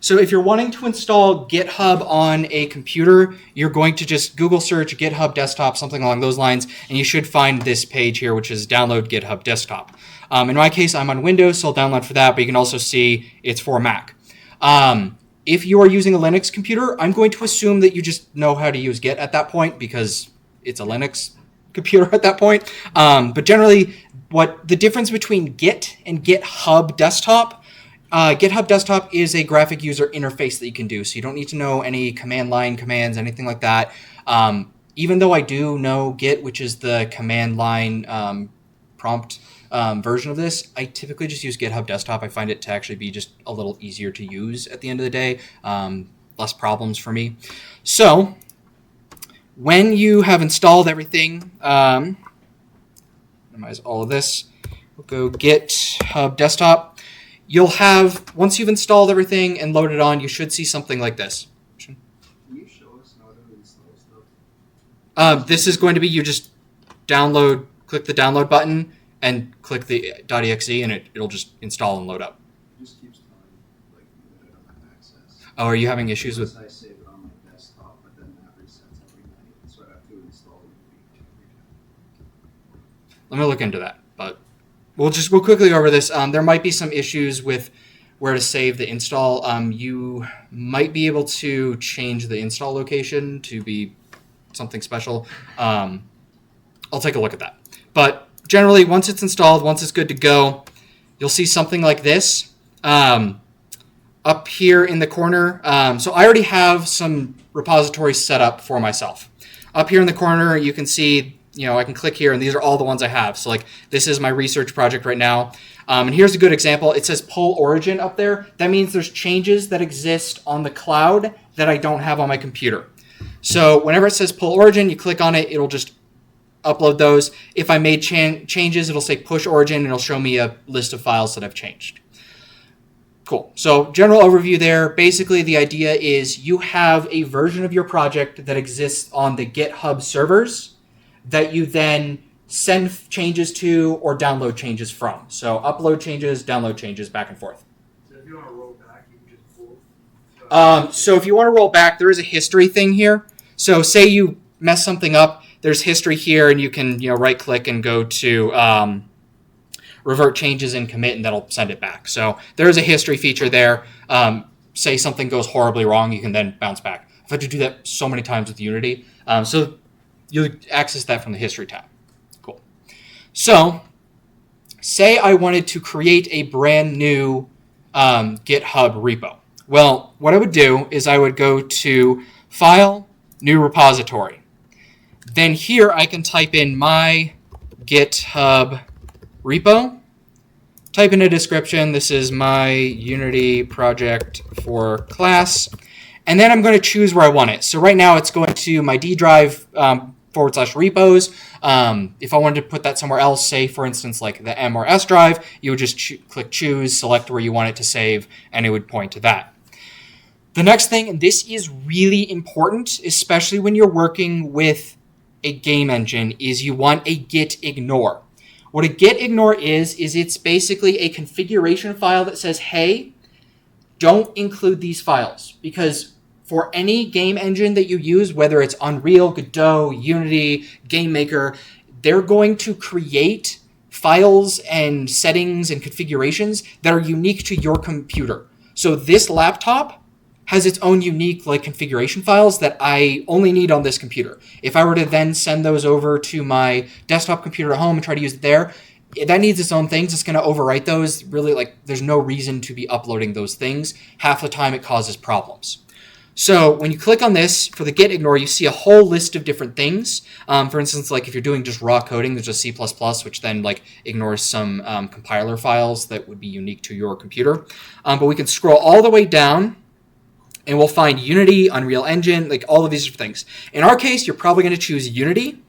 So if you're wanting to install GitHub on a computer, you're going to just Google search GitHub Desktop, something along those lines, and you should find this page here, which is Download GitHub Desktop. In my case, I'm on Windows, so I'll download for that, but you can also see it's for Mac. If you are using a Linux computer, I'm going to assume that you just know how to use Git at that point because it's a Linux computer at that point. But generally, what the difference between Git and GitHub Desktop, GitHub Desktop is a graphic user interface that you can do. So you don't need to know any command line commands, anything like that. Even though I do know Git, which is the command line prompt version of this, I typically just use GitHub Desktop. I find it to actually be just a little easier to use at the end of the day. Less problems for me. So when you have installed everything, minimize all of this, we'll go GitHub Desktop. You'll have, once you've installed everything and loaded on, you should see something like this. Can you show us how to install stuff? This is going to be, you just download, click the download button, and click the .exe, and it'll just install and load up. It just keeps telling like that I don't have access. Oh, are you having issues with? I save it on my desktop, but then that resets every night, so I have to install it every time. Let me look into that, but we'll quickly go over this. There might be some issues with where to save the install. You might be able to change the install location to be something special. I'll take a look at that, but generally, once it's installed, once it's good to go, you'll see something like this up here in the corner. So I already have some repositories set up for myself. Up here in the corner, you can see, I can click here, and these are all the ones I have. So like this is my research project right now. And here's a good example. It says pull origin up there. That means there's changes that exist on the cloud that I don't have on my computer. So whenever it says pull origin, you click on it, it'll just upload those. If I made changes, it'll say push origin, and it'll show me a list of files that I've changed. Cool. So general overview there. Basically, the idea is you have a version of your project that exists on the GitHub servers that you then send changes to or download changes from. So upload changes, download changes, back and forth. So if you want to roll back, you can just pull. So if you want to roll back, there is a history thing here. So say you mess something up, there's history here, and you can right-click and go to revert changes and commit, and that'll send it back. So there is a history feature there. Say something goes horribly wrong, you can then bounce back. I've had to do that so many times with Unity. So you'll access that from the history tab. Cool. So say I wanted to create a brand new GitHub repo. Well, what I would do is I would go to File, New Repository. Then here I can type in my GitHub repo, type in a description. This is my Unity project for class. And then I'm going to choose where I want it. So right now it's going to my D drive /repos. If I wanted to put that somewhere else, say for instance like the M or S drive, you would just click choose, select where you want it to save, and it would point to that. The next thing, and this is really important, especially when you're working with a game engine, is you want a git ignore. What a git ignore is it's basically a configuration file that says, hey, don't include these files. Because for any game engine that you use, whether it's Unreal, Godot, Unity, GameMaker, they're going to create files and settings and configurations that are unique to your computer. So this laptop has its own unique configuration files that I only need on this computer. If I were to then send those over to my desktop computer at home and try to use it there, that needs its own things. It's going to overwrite those. Really, there's no reason to be uploading those things. Half the time it causes problems. So when you click on this, for the git ignore, you see a whole list of different things. For instance, if you're doing just raw coding, there's just C++, which then ignores some compiler files that would be unique to your computer. But we can scroll all the way down, and we'll find Unity, Unreal Engine, all of these different things. In our case, you're probably going to choose Unity.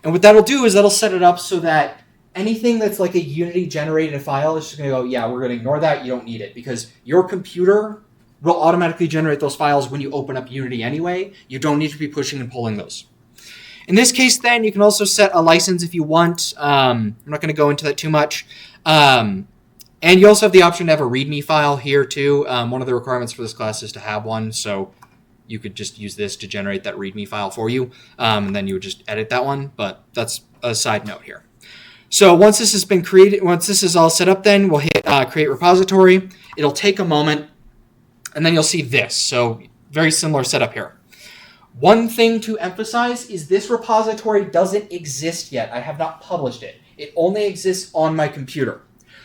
And what that'll do is that'll set it up so that anything that's a Unity-generated file is just going to go, yeah, we're going to ignore that. You don't need it. Because your computer will automatically generate those files when you open up Unity anyway. You don't need to be pushing and pulling those. In this case, then, you can also set a license if you want. I'm not going to go into that too much. And you also have the option to have a README file here too. One of the requirements for this class is to have one, so you could just use this to generate that README file for you, and then you would just edit that one, but that's a side note here. So once this has been created, once this is all set up, then we'll hit create repository. It'll take a moment, and then you'll see this. So very similar setup here. One thing to emphasize is this repository doesn't exist yet. I have not published it. It only exists on my computer.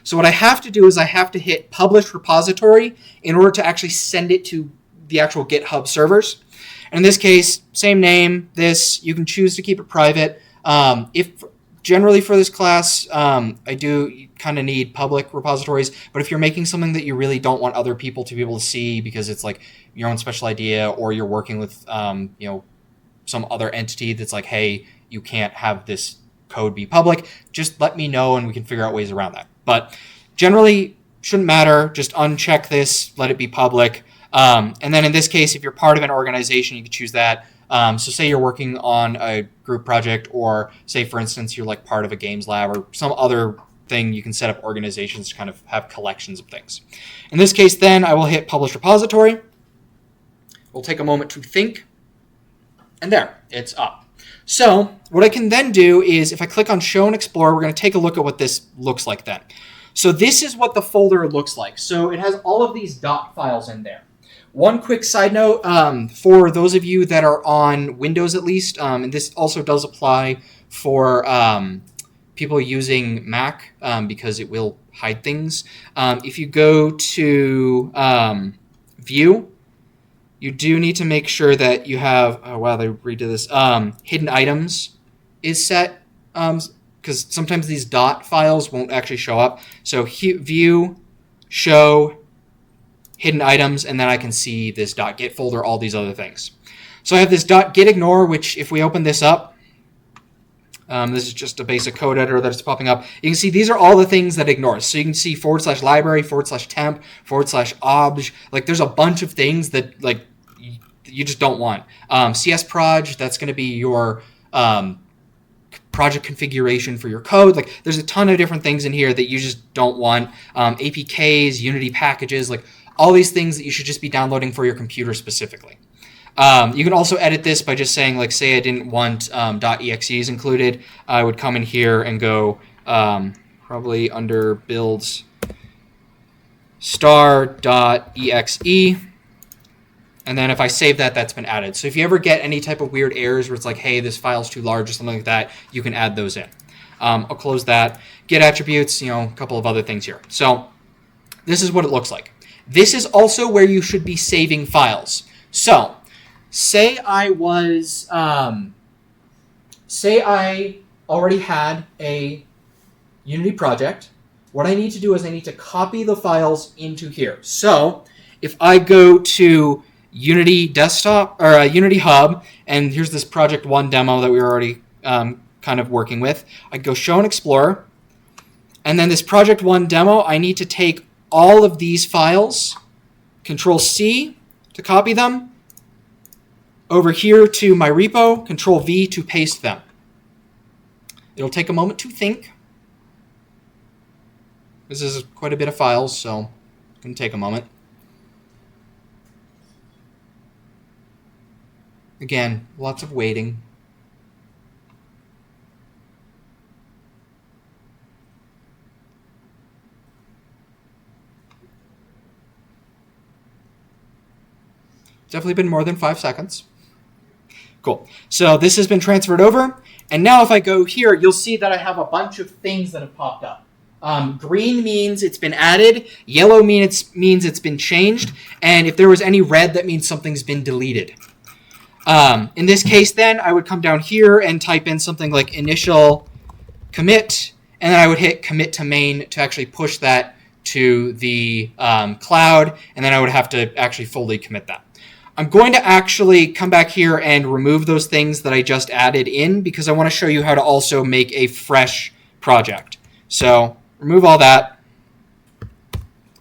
So what I have to do is I have to hit publish repository in order to actually send it to the actual GitHub servers. And in this case, same name, this, you can choose to keep it private. If generally for this class, I do kind of need public repositories, but if you're making something that you really don't want other people to be able to see because it's like your own special idea, or you're working with some other entity that's like, hey, you can't have this code be public, just let me know and we can figure out ways around that. But generally shouldn't matter, just uncheck this, let it be public. And then in this case, if you're part of an organization, you can choose that. So say you're working on a group project, or say, for instance, you're like part of a games lab or some other thing, you can set up organizations to kind of have collections of things. In this case, then I will hit publish repository. We'll take a moment to think, and there, it's up. So what I can then do is if I click on show and explore, we're going to take a look at what this looks like then. So this is what the folder looks like. So it has all of these dot files in there. One quick side note, for those of you that are on Windows at least, and this also does apply for people using Mac because it will hide things. If you go to View, you do need to make sure that you have, oh wow, they redid this, hidden items is set, because sometimes these dot files won't actually show up. So View, Show, hidden items, and then I can see this .git folder, all these other things. So I have this .gitignore, which if we open this up, this is just a basic code editor that's popping up. You can see these are all the things that ignores. So you can see /library, /temp, /obj. Like there's a bunch of things that like you just don't want. CSproj, that's going to be your project configuration for your code. Like there's a ton of different things in here that you just don't want. APKs, Unity packages, like all these things that you should just be downloading for your computer specifically. You can also edit this by just saying, like, say I didn't want .exes included. I would come in here and go probably under builds star.exe. And then if I save that, that's been added. So if you ever get any type of weird errors where it's like, hey, this file's too large or something like that, you can add those in. I'll close that. Get attributes, a couple of other things here. So this is what it looks like. This is also where you should be saving files. So say I already had a Unity project. What I need to do is I need to copy the files into here. So if I go to Unity desktop or Unity Hub, and here's this project 1 demo that we were already kind of working with. I go show and explore, and then this project 1 demo, I need to take all of these files, Control C to copy them, over here to my repo, Control V to paste them. It'll take a moment to think. This is quite a bit of files, so it's going to take a moment. Again, lots of waiting. Definitely been more than 5 seconds. Cool. So this has been transferred over. And now if I go here, you'll see that I have a bunch of things that have popped up. Green means it's been added. Yellow means it's been changed. And if there was any red, that means something's been deleted. In this case, then, I would come down here and type in something like initial commit, and then I would hit commit to main to actually push that to the cloud, and then I would have to actually fully commit that. I'm going to actually come back here and remove those things that I just added in because I want to show you how to also make a fresh project. So remove all that.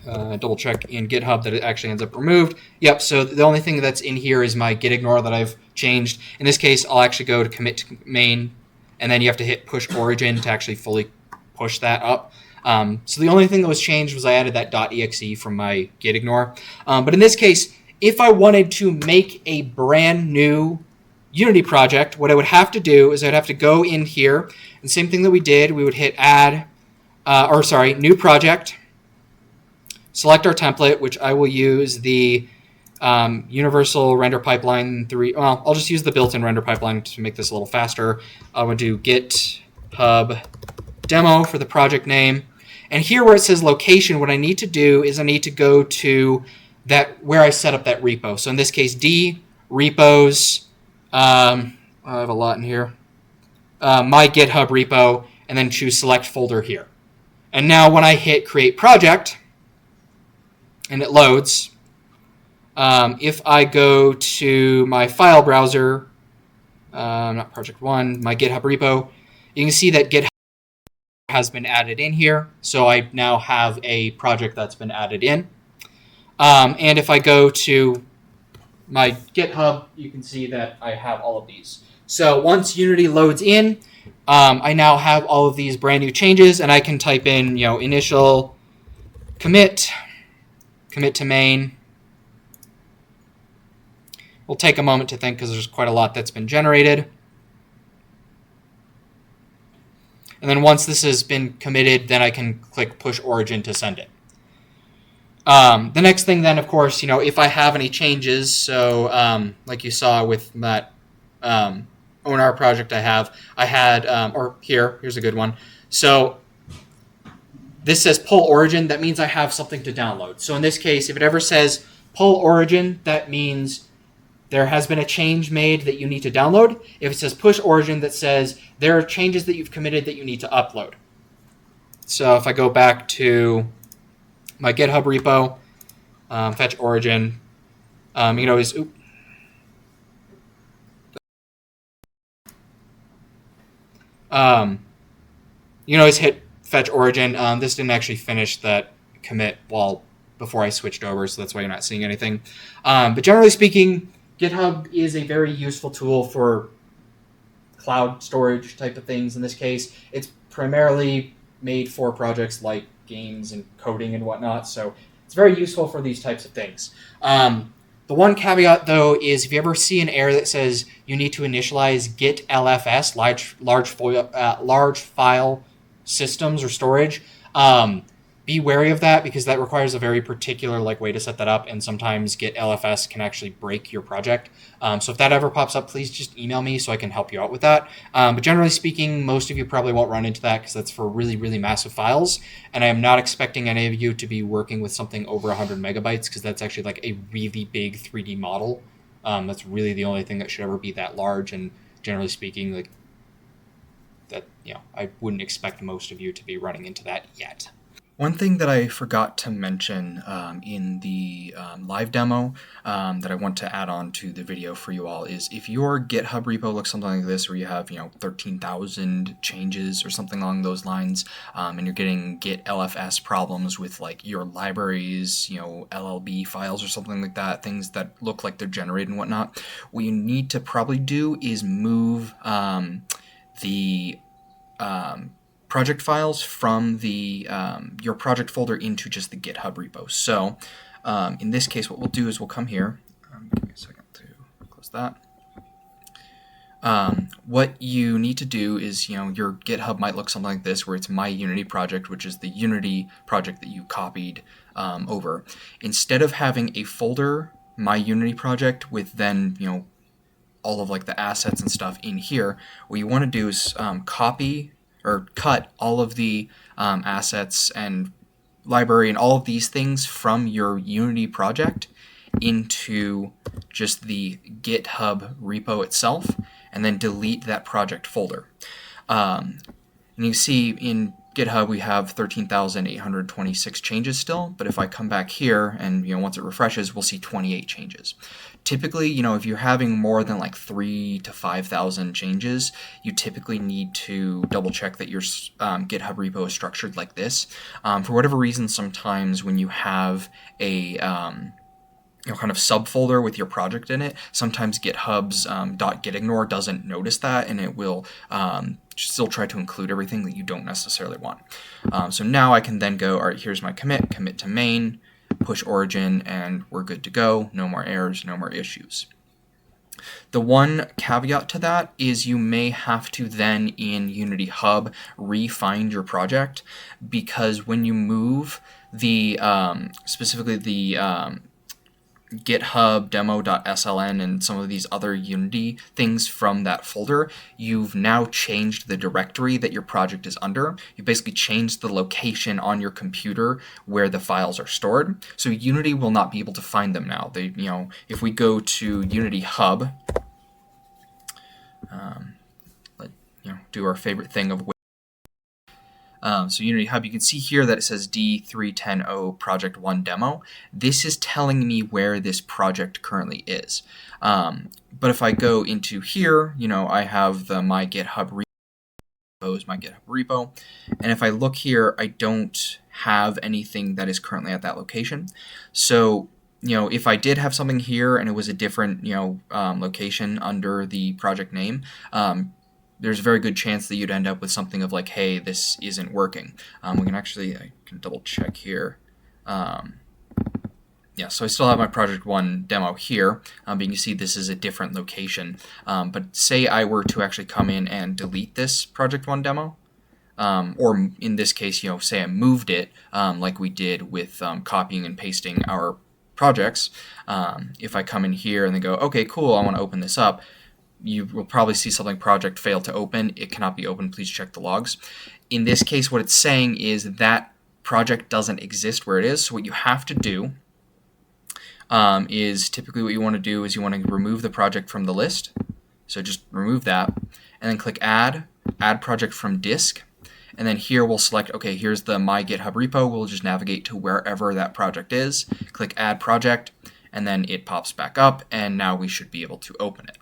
Double check in GitHub that it actually ends up removed. Yep, so the only thing that's in here is my gitignore that I've changed. In this case, I'll actually go to commit to main, and then you have to hit push origin to actually fully push that up. So the only thing that was changed was I added that .exe from my git ignore. But in this case, if I wanted to make a brand new Unity project, what I would have to do is I'd have to go in here, and same thing that we did, we would hit add, new project, select our template, which I will use the universal render pipeline 3. Well, I'll just use the built-in render pipeline to make this a little faster. I would do GitHub demo for the project name. And here where it says location, what I need to do is I need to go to that where I set up that repo. So in this case, D, repos, I have a lot in here, my GitHub repo, and then choose select folder here. And now when I hit create project, and it loads, if I go to my file browser, not project 1, my GitHub repo, you can see that GitHub has been added in here. So I now have a project that's been added in. And if I go to my GitHub, you can see that I have all of these. So once Unity loads in, I now have all of these brand new changes, and I can type in, initial commit to main. We'll take a moment to think because there's quite a lot that's been generated. And then once this has been committed, then I can click push origin to send it. The next thing then, of course, if I have any changes, so like you saw with that ONR project I had, here's a good one. So this says pull origin, that means I have something to download. So in this case, if it ever says pull origin, that means there has been a change made that you need to download. If it says push origin, that says there are changes that you've committed that you need to upload. So if I go back to my GitHub repo, fetch origin, you can always, you can always hit fetch origin. This didn't actually finish that commit before I switched over, so that's why you're not seeing anything. But generally speaking, GitHub is a very useful tool for cloud storage type of things. In this case, it's primarily made for projects like games and coding and whatnot, so it's very useful for these types of things. The one caveat, though, is if you ever see an error that says you need to initialize Git LFS, large file systems or storage, be wary of that because that requires a very particular way to set that up, and sometimes Git LFS can actually break your project. So if that ever pops up, please just email me so I can help you out with that. But generally speaking, most of you probably won't run into that because that's for really, really massive files, and I am not expecting any of you to be working with something over 100 megabytes because that's actually a really big 3D model. That's really the only thing that should ever be that large, and generally speaking, I wouldn't expect most of you to be running into that yet. One thing that I forgot to mention in the live demo that I want to add on to the video for you all is if your GitHub repo looks something like this, where you have 13,000 changes or something along those lines, and you're getting Git LFS problems with your libraries, LLB files or something like that, things that look like they're generated and whatnot, what you need to probably do is move the project files from the your project folder into just the GitHub repo. So in this case, what we'll do is we'll come here. Give me a second to close that. What you need to do is, your GitHub might look something like this, where it's my Unity project, which is the Unity project that you copied over. Instead of having a folder, my Unity project, with then, all of the assets and stuff in here, what you want to do is copy or cut all of the assets and library and all of these things from your Unity project into just the GitHub repo itself, and then delete that project folder. And you see in GitHub we have 13,826 changes still, but if I come back here and once it refreshes, we'll see 28 changes. Typically, if you're having more than 3,000 to 5,000 changes, you typically need to double check that your GitHub repo is structured like this. For whatever reason, sometimes when you have a kind of subfolder with your project in it. Sometimes GitHub's .gitignore doesn't notice that, and it will still try to include everything that you don't necessarily want. So now I can then go, all right, here's my commit to main, push origin, and we're good to go. No more errors, no more issues. The one caveat to that is you may have to then in Unity Hub re-find your project, because when you move the specifically the GitHub demo.sln and some of these other Unity things from that folder, you've now changed the directory that your project is under. You basically changed the location on your computer where the files are stored. So Unity will not be able to find them now. They, if we go to Unity Hub, do our favorite thing of so Unity Hub, you can see here that it says D3100 Project 1 Demo. This is telling me where this project currently is. But if I go into here, I have the my GitHub repo is my GitHub repo. And if I look here, I don't have anything that is currently at that location. So if I did have something here and it was a different, location under the project name, there's a very good chance that you'd end up with something of like, hey, this isn't working. I can double check here. So I still have my Project 1 demo here, but you can see this is a different location. But say I were to actually come in and delete this Project 1 demo, or in this case, say I moved it like we did with copying and pasting our projects. If I come in here and then go, okay, cool, I want to open this up, you will probably see something project failed to open. It cannot be opened. Please check the logs. In this case, what it's saying is that project doesn't exist where it is. So what you have to do is typically what you want to do is you want to remove the project from the list. So just remove that and then click add project from disk. And then here we'll select, okay, here's the my GitHub repo. We'll just navigate to wherever that project is. Click add project, and then it pops back up, and now we should be able to open it.